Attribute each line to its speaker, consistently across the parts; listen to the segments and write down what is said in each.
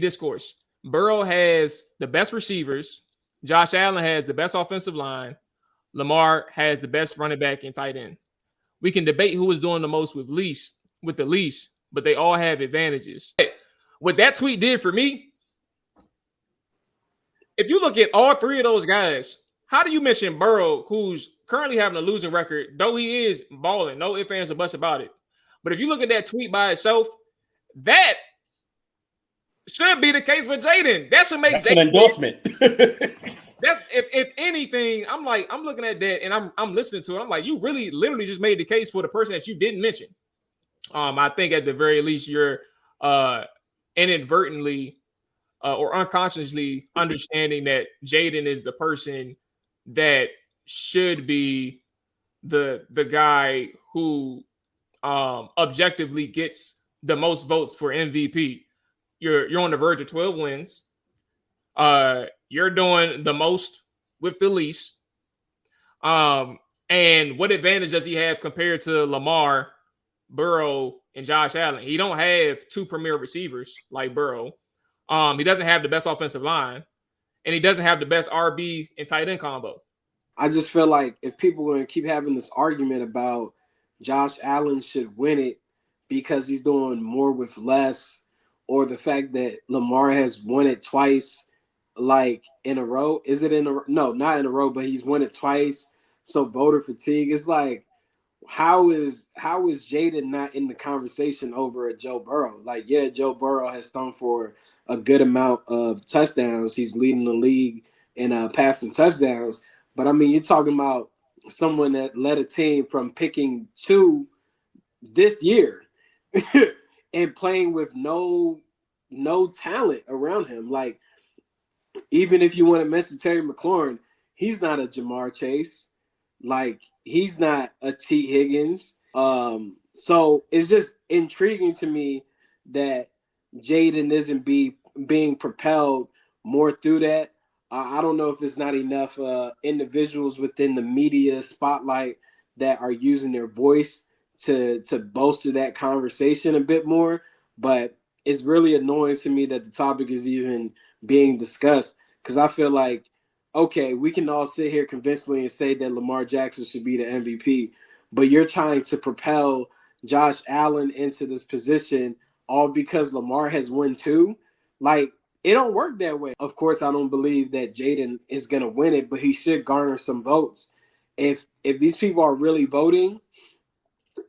Speaker 1: discourse. Burrow has the best receivers. Josh Allen has the best offensive line. Lamar has the best running back and tight end. We can debate who is doing the most with the least, but they all have advantages. What that tweet did for me, if you look at all three of those guys, how do you mention Burrow, who's currently having a losing record, though he is balling, no ifs, ands, or buts about it. But if you look at that tweet by itself, that should be the case with Jayden. That's what makes
Speaker 2: an endorsement.
Speaker 1: That's if anything, I'm looking at that and I'm listening to it. I'm like, you really literally just made the case for the person that you didn't mention. I think at the very least you're inadvertently or unconsciously understanding that Jayden is the person that should be the guy who objectively gets the most votes for MVP. You're on the verge of 12 wins. You're doing the most with the least. And what advantage does he have compared to Lamar, Burrow, and Josh Allen? He don't have two premier receivers like Burrow. He doesn't have the best offensive line, and he doesn't have the best RB and tight end combo.
Speaker 3: I just feel like if people are going to keep having this argument about Josh Allen should win it because he's doing more with less, or the fact that Lamar has won it twice, like in a row. Is it in a no, not in a row, but he's won it twice. So voter fatigue. It's like, how is Jayden not in the conversation over Joe Burrow? Like, yeah, Joe Burrow has thrown for a good amount of touchdowns. He's leading the league in passing touchdowns. But I mean, you're talking about someone that led a team from picking 2 this year and playing with no talent around him. Like, even if you want to mention Terry McLaurin, he's not a Jamar Chase. Like, he's not a T. Higgins. So it's just intriguing to me that Jayden isn't being propelled more through that. I don't know if it's not enough individuals within the media spotlight that are using their voice to bolster that conversation a bit more. But it's really annoying to me that the topic is even being discussed, because I feel like, okay, we can all sit here convincingly and say that Lamar Jackson should be the MVP, but you're trying to propel Josh Allen into this position all because Lamar has won 2. Like, it don't work that way. Of course, I don't believe that Jayden is going to win it, but he should garner some votes. If these people are really voting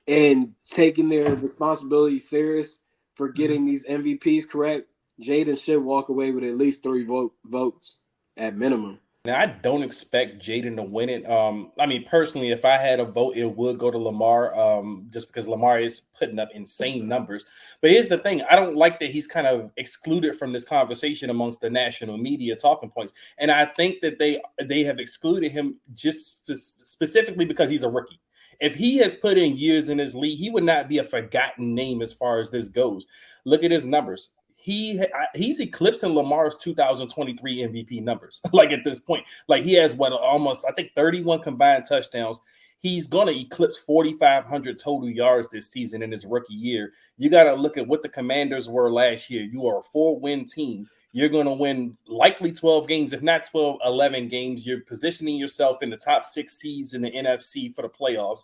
Speaker 3: and taking their responsibility serious for getting these MVPs correct, Jayden should walk away with at least 3 votes at minimum.
Speaker 2: Now, I don't expect Jayden to win it. I mean, personally, if I had a vote, it would go to Lamar, just because Lamar is putting up insane numbers. But here's the thing. I don't like that he's kind of excluded from this conversation amongst the national media talking points. And I think that they have excluded him just specifically because he's a rookie. If he has put in years in his league, he would not be a forgotten name as far as this goes. Look at his numbers. He's eclipsing Lamar's 2023 MVP numbers. Like, at this point, like, he has almost, I think, 31 combined touchdowns. He's going to eclipse 4,500 total yards this season in his rookie year. You got to look at what the Commanders were last year. You are a 4-win team. You're going to win likely 12 games, if not 12, 11 games. You're positioning yourself in the top 6 seeds in the NFC for the playoffs.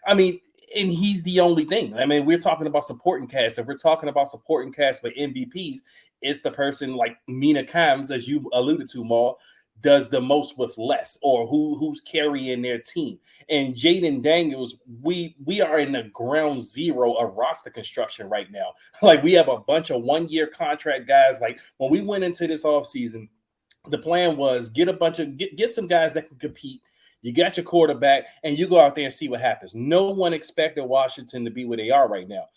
Speaker 2: I mean, and he's the only thing. I mean, we're talking about supporting cast. If we're talking about supporting cast for MVPs, it's the person like Mina Kimes, as you alluded to, Mual, does the most with less, or who's carrying their team. And Jayden Daniels, we are in the ground zero of roster construction right now. Like, we have a bunch of 1-year contract guys. Like, when we went into this offseason, the plan was get some guys that can compete. You got your quarterback, and you go out there and see what happens. No one expected Washington to be where they are right now.